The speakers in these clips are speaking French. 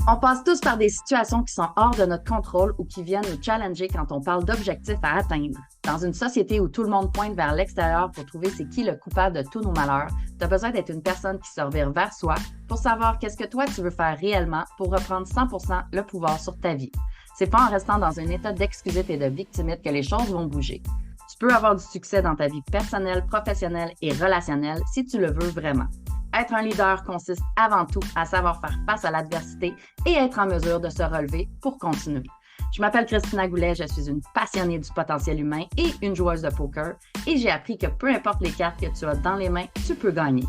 On passe tous par des situations qui sont hors de notre contrôle ou qui viennent nous challenger quand on parle d'objectifs à atteindre. Dans une société où tout le monde pointe vers l'extérieur pour trouver c'est qui le coupable de tous nos malheurs, tu as besoin d'être une personne qui se revire vers soi pour savoir qu'est-ce que toi tu veux faire réellement pour reprendre 100% le pouvoir sur ta vie. C'est pas en restant dans un état d'excusite et de victimite que les choses vont bouger. Tu peux avoir du succès dans ta vie personnelle, professionnelle et relationnelle si tu le veux vraiment. Être un leader consiste avant tout à savoir faire face à l'adversité et être en mesure de se relever pour continuer. Je m'appelle Christina Goulet, je suis une passionnée du potentiel humain et une joueuse de poker et j'ai appris que peu importe les cartes que tu as dans les mains, tu peux gagner.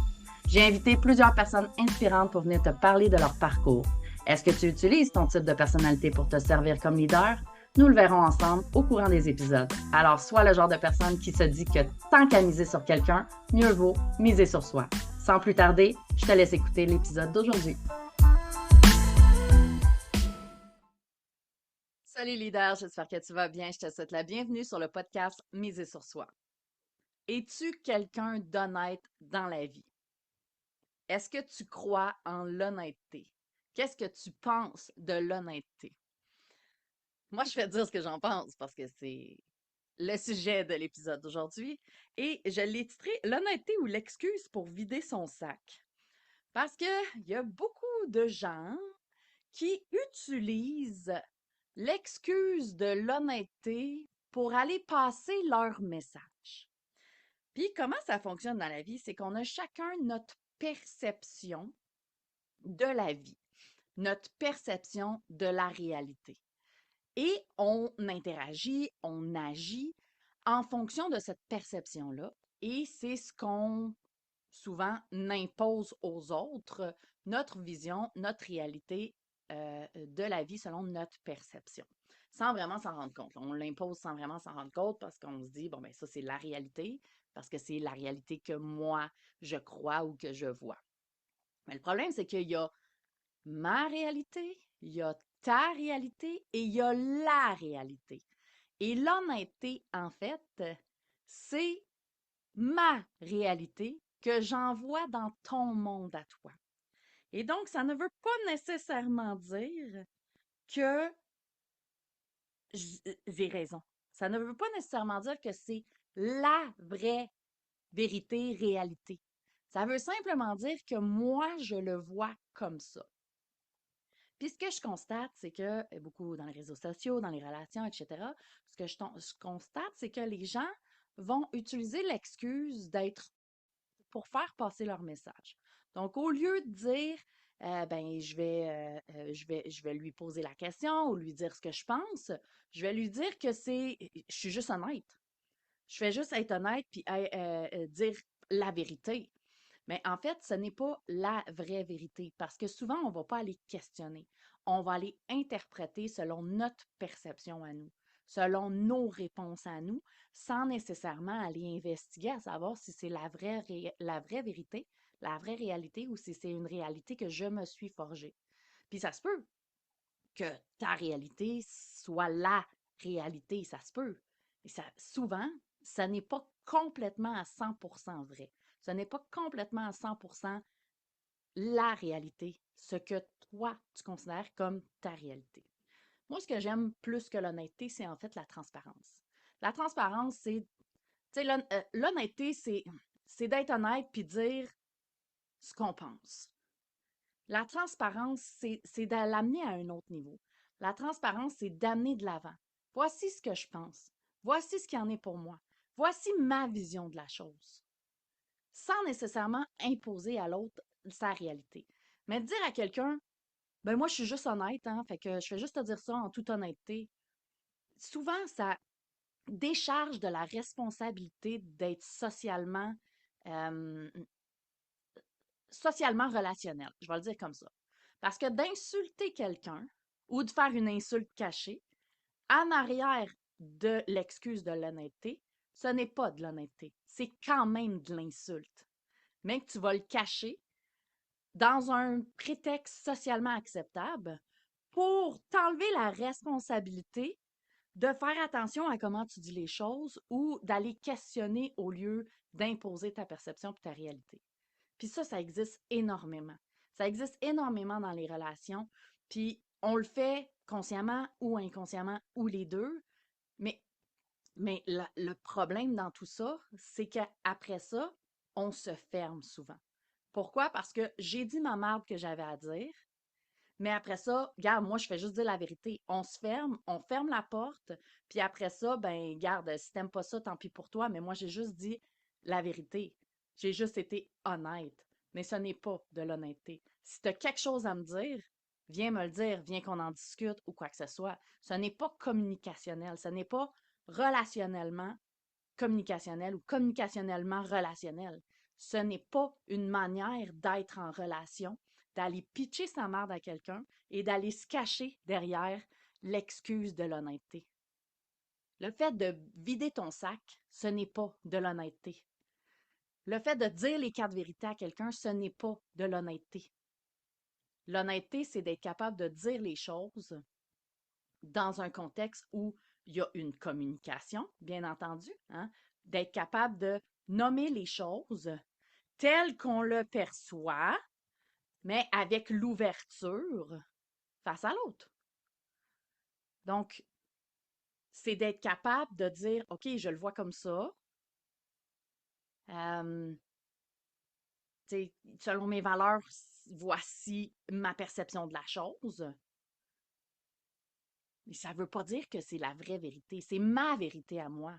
J'ai invité plusieurs personnes inspirantes pour venir te parler de leur parcours. Est-ce que tu utilises ton type de personnalité pour te servir comme leader? Nous le verrons ensemble au courant des épisodes. Alors, sois le genre de personne qui se dit que tant qu'à miser sur quelqu'un, mieux vaut miser sur soi. Sans plus tarder, je te laisse écouter l'épisode d'aujourd'hui. Salut leader, j'espère que tu vas bien. Je te souhaite la bienvenue sur le podcast Miser sur soi. Es-tu quelqu'un d'honnête dans la vie? Est-ce que tu crois en l'honnêteté? Qu'est-ce que tu penses de l'honnêteté? Moi, je vais dire ce que j'en pense parce que c'est le sujet de l'épisode d'aujourd'hui et je l'ai titré L'honnêteté ou l'excuse pour vider son sac. Parce qu'il y a beaucoup de gens qui utilisent l'excuse de l'honnêteté pour aller passer leur message. Puis comment ça fonctionne dans la vie, c'est qu'on a chacun notre perception de la vie, notre perception de la réalité. Et on interagit, on agit en fonction de cette perception-là. Et c'est ce qu'on souvent impose aux autres, notre vision, notre réalité de la vie selon notre perception, sans vraiment s'en rendre compte. On l'impose sans vraiment s'en rendre compte parce qu'on se dit, bon, ben ça, c'est la réalité, parce que c'est la réalité que moi, je crois ou que je vois. Mais le problème, c'est qu'il y a ma réalité, il y a ta réalité et il y a la réalité. Et l'honnêteté, en fait, c'est ma réalité que j'envoie dans ton monde à toi. Et donc, ça ne veut pas nécessairement dire que j'ai raison. Ça ne veut pas nécessairement dire que c'est la vraie vérité, réalité. Ça veut simplement dire que moi, je le vois comme ça. Puis ce que je constate, c'est que beaucoup dans les réseaux sociaux, dans les relations, etc., ce que je constate, c'est que les gens vont utiliser l'excuse d'être pour faire passer leur message. Donc, au lieu de dire, ben, je vais lui poser la question ou lui dire ce que je pense, je vais lui dire que je suis juste honnête. Je fais juste être honnête puis dire la vérité. Mais en fait, ce n'est pas la vraie vérité parce que souvent, on ne va pas aller questionner. On va aller interpréter selon notre perception à nous, selon nos réponses à nous, sans nécessairement aller investiguer à savoir si c'est la vraie vérité, la vraie réalité ou si c'est une réalité que je me suis forgée. Puis ça se peut que ta réalité soit la réalité, ça se peut. Et ça, souvent, ça n'est pas complètement à 100% vrai. Ce n'est pas complètement à 100% la réalité, ce que toi, tu considères comme ta réalité. Moi, ce que j'aime plus que l'honnêteté, c'est en fait la transparence. La transparence, c'est, tu sais, l'honnêteté, c'est d'être honnête puis dire ce qu'on pense. La transparence, c'est de l'amener à un autre niveau. La transparence, c'est d'amener de l'avant. Voici ce que je pense. Voici ce qu'il y en est pour moi. Voici ma vision de la chose. Sans nécessairement imposer à l'autre sa réalité. Mais de dire à quelqu'un, ben moi, je suis juste honnête, hein, fait que je vais juste te dire ça en toute honnêteté. Souvent, ça décharge de la responsabilité d'être euh, socialement relationnel. Je vais le dire comme ça. Parce que d'insulter quelqu'un ou de faire une insulte cachée, en arrière de l'excuse de l'honnêteté, ce n'est pas de l'honnêteté. C'est quand même de l'insulte. Mais que tu vas le cacher dans un prétexte socialement acceptable pour t'enlever la responsabilité de faire attention à comment tu dis les choses ou d'aller questionner au lieu d'imposer ta perception et ta réalité. Puis ça existe énormément. Ça existe énormément dans les relations Puis on le fait consciemment ou inconsciemment ou les deux, mais, le problème dans tout ça, c'est qu'après ça, on se ferme souvent. Pourquoi? Parce que j'ai dit ma marde que j'avais à dire, mais après ça, regarde, moi, je fais juste dire la vérité. On se ferme, on ferme la porte, puis après ça, ben, garde, si t'aimes pas ça, tant pis pour toi, mais moi, j'ai juste dit la vérité. J'ai juste été honnête. Mais ce n'est pas de l'honnêteté. Si tu as quelque chose à me dire, viens me le dire, viens qu'on en discute ou quoi que ce soit. Ce n'est pas communicationnel, ce n'est pas relationnellement communicationnel ou communicationnellement relationnel. Ce n'est pas une manière d'être en relation, d'aller pitcher sa merde à quelqu'un et d'aller se cacher derrière l'excuse de l'honnêteté. Le fait de vider ton sac, ce n'est pas de l'honnêteté. Le fait de dire les quatre vérités à quelqu'un, ce n'est pas de l'honnêteté. L'honnêteté, c'est d'être capable de dire les choses dans un contexte où il y a une communication, bien entendu, hein, d'être capable de nommer les choses telles qu'on le perçoit, mais avec l'ouverture face à l'autre. Donc, c'est d'être capable de dire, OK, je le vois comme ça. Euh, selon mes valeurs, voici ma perception de la chose. Mais ça ne veut pas dire que c'est la vraie vérité. C'est ma vérité à moi.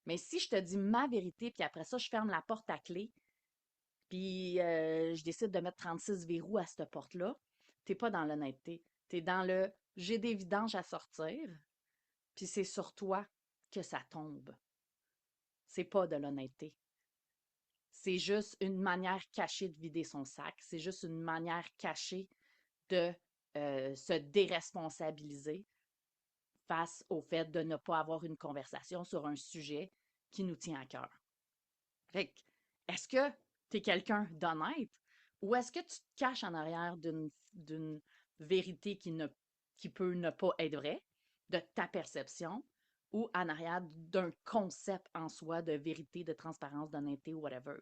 Mais si je te dis ma vérité, puis après ça, je ferme la porte à clé, puis je décide de mettre 36 verrous à cette porte-là, t'es pas dans l'honnêteté. T'es dans le j'ai des vidanges à sortir, puis c'est sur toi que ça tombe. C'est pas de l'honnêteté. C'est juste une manière cachée de vider son sac. C'est juste une manière cachée de se déresponsabiliser face au fait de ne pas avoir une conversation sur un sujet qui nous tient à cœur. Fait que, est-ce que tu es quelqu'un d'honnête ou est-ce que tu te caches en arrière d'une vérité qui peut ne pas être vraie, de ta perception, ou en arrière d'un concept en soi de vérité, de transparence, d'honnêteté ou whatever?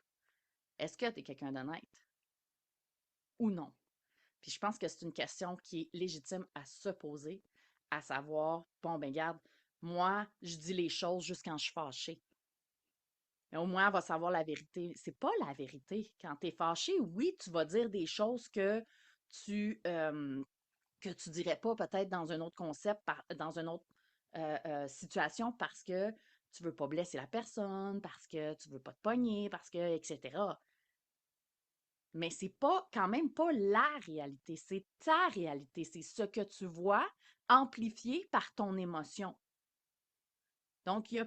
Est-ce que tu es quelqu'un d'honnête ou non? Puis je pense que c'est une question qui est légitime à se poser, à savoir, bon, ben garde, moi, je dis les choses juste quand je suis fâchée. Mais au moins, elle va savoir la vérité. C'est pas la vérité. Quand tu es fâché, oui, tu vas dire des choses que tu dirais pas peut-être dans un autre concept, dans une autre situation parce que tu veux pas blesser la personne, parce que tu veux pas te pogner, parce que, etc. Mais c'est pas quand même pas la réalité, c'est ta réalité, c'est ce que tu vois amplifié par ton émotion. Donc, il y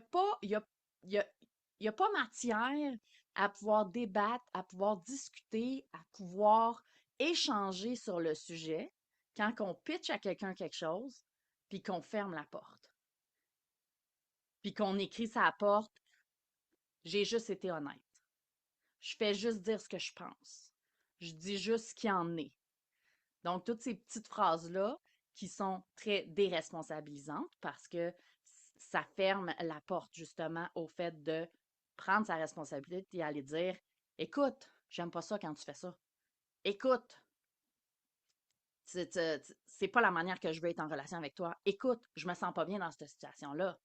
a pas matière à pouvoir débattre, à pouvoir discuter, à pouvoir échanger sur le sujet quand on pitch à quelqu'un quelque chose, puis qu'on ferme la porte, puis qu'on écrit sa porte, j'ai juste été honnête. Je fais juste dire ce que je pense. Je dis juste ce qu'il en est. Donc, toutes ces petites phrases-là qui sont très déresponsabilisantes parce que ça ferme la porte justement au fait de prendre sa responsabilité et aller dire écoute, j'aime pas ça quand tu fais ça. Écoute, c'est pas la manière que je veux être en relation avec toi. Écoute, je me sens pas bien dans cette situation-là.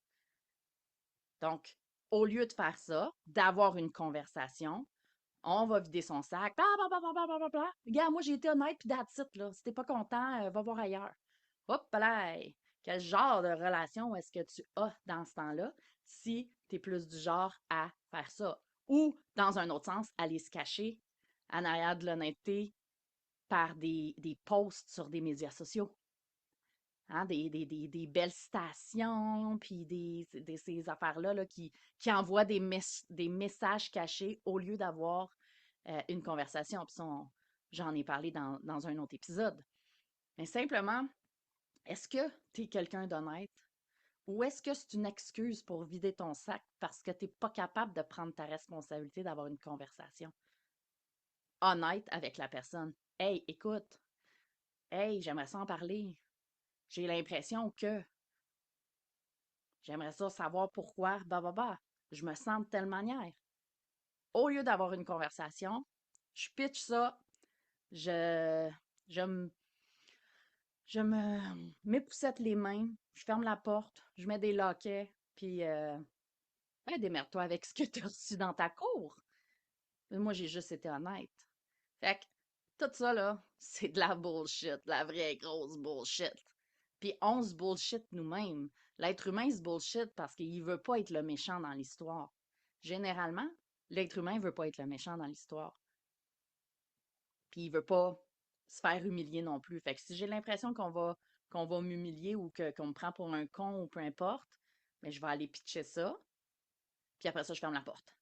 Donc, au lieu de faire ça, d'avoir une conversation, on va vider son sac. Bla, bla, bla, bla, bla, bla, bla. Regarde, moi, j'ai été honnête, puis that's it, là. Si t'es pas content, va voir ailleurs. Hop là! Quel genre de relation est-ce que tu as dans ce temps-là si tu es plus du genre à faire ça? Ou, dans un autre sens, aller se cacher en arrière de l'honnêteté par des posts sur des médias sociaux. Hein, des belles citations, puis ces affaires-là là, qui envoient des messages cachés au lieu d'avoir une conversation. Puis ça, j'en ai parlé dans un autre épisode. Mais simplement, est-ce que tu es quelqu'un d'honnête ou est-ce que c'est une excuse pour vider ton sac parce que tu n'es pas capable de prendre ta responsabilité d'avoir une conversation honnête avec la personne? Hey, écoute, hey, j'aimerais ça en parler. J'ai l'impression que j'aimerais ça savoir pourquoi, bah, je me sens de telle manière. Au lieu d'avoir une conversation, je pitch ça, je, je, Je m'époussette les mains, je ferme la porte, je mets des loquets, puis ben, démerde-toi avec ce que tu as reçu dans ta cour. Moi, j'ai juste été honnête. Fait que tout ça, là, c'est de la bullshit, la vraie grosse bullshit. Puis on se bullshit nous-mêmes. L'être humain se bullshit parce qu'il veut pas être le méchant dans l'histoire. Généralement, l'être humain veut pas être le méchant dans l'histoire. Puis il veut pas se faire humilier non plus. Fait que si j'ai l'impression qu'on va m'humilier ou qu'on me prend pour un con ou peu importe, mais je vais aller pitcher ça, puis après ça, je ferme la porte.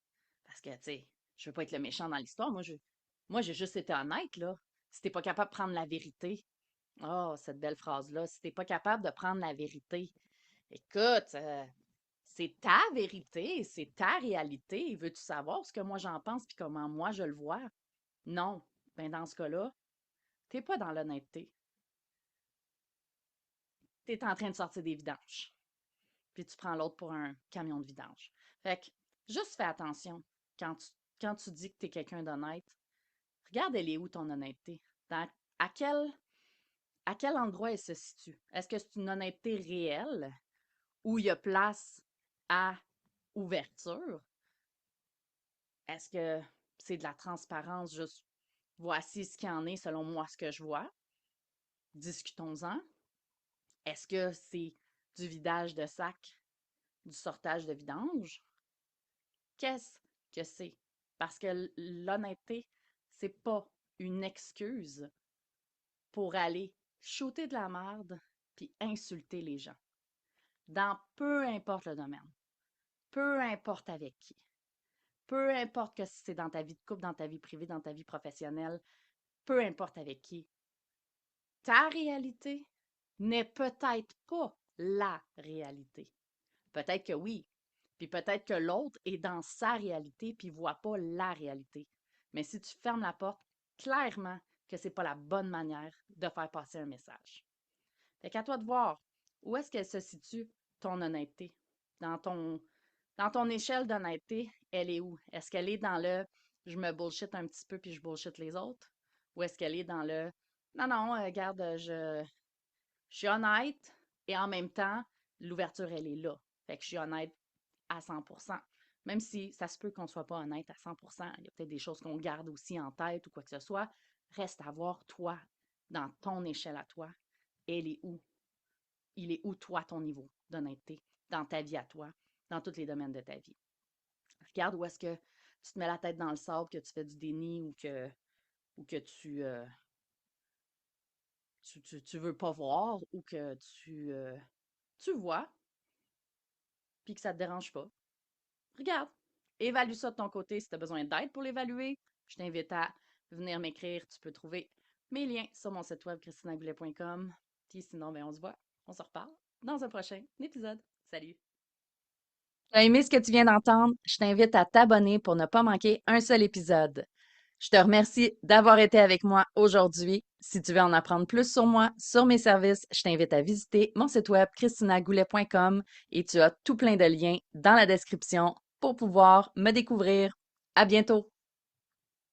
Parce que, tu sais, je veux pas être le méchant dans l'histoire. Moi, j'ai juste été honnête, là. Si t'es pas capable de prendre la vérité, oh, cette belle phrase-là, si t'es pas capable de prendre la vérité, écoute, c'est ta vérité, c'est ta réalité. Veux-tu savoir ce que moi j'en pense puis comment moi je le vois? Non. Ben, dans ce cas-là, t'es pas dans l'honnêteté. T'es en train de sortir des vidanges. Puis tu prends l'autre pour un camion de vidange. Fait que, juste fais attention quand tu, quand tu dis que t'es quelqu'un d'honnête. Regarde, elle est où ton honnêteté? Dans, à quel, à quel endroit elle se situe? Est-ce que c'est une honnêteté réelle où il y a place à ouverture? Est-ce que c'est de la transparence, juste voici ce qu'il y en est selon moi, ce que je vois? Discutons-en. Est-ce que c'est du vidage de sac, du sortage de vidange? Qu'est-ce que c'est? Parce que l'honnêteté, c'est pas une excuse pour aller shooter de la merde puis insulter les gens. Dans peu importe le domaine, peu importe avec qui, peu importe que si c'est dans ta vie de couple, dans ta vie privée, dans ta vie professionnelle, peu importe avec qui, ta réalité n'est peut-être pas la réalité. Peut-être que oui, puis peut-être que l'autre est dans sa réalité puis voit pas la réalité. Mais si tu fermes la porte, clairement que c'est pas la bonne manière de faire passer un message. Fait qu'à toi de voir où est-ce qu'elle se situe, ton honnêteté. Dans ton, dans ton échelle d'honnêteté, elle est où? Est-ce qu'elle est dans le je me bullshit un petit peu puis je bullshit les autres? Ou est-ce qu'elle est dans le non, non, regarde, je suis honnête et en même temps, l'ouverture, elle est là. Fait que je suis honnête à 100%. Même si ça se peut qu'on ne soit pas honnête à 100%, il y a peut-être des choses qu'on garde aussi en tête ou quoi que ce soit. Reste à voir, toi, dans ton échelle à toi, elle est où? Il est où, toi, ton niveau d'honnêteté dans ta vie à toi, dans tous les domaines de ta vie? Regarde où est-ce que tu te mets la tête dans le sable, que tu fais du déni ou que tu veux pas voir ou que tu vois puis que ça te dérange pas. Regarde, évalue ça de ton côté si tu as besoin d'aide pour l'évaluer. Je t'invite à venir m'écrire. Tu peux trouver mes liens sur mon site web christinagoulet.com. Puis sinon, ben, on se voit, on se reparle dans un prochain épisode. Salut! T'as aimé ce que tu viens d'entendre? Je t'invite à t'abonner pour ne pas manquer un seul épisode. Je te remercie d'avoir été avec moi aujourd'hui. Si tu veux en apprendre plus sur moi, sur mes services, je t'invite à visiter mon site web christinagoulet.com et tu as tout plein de liens dans la description pour pouvoir me découvrir. À bientôt!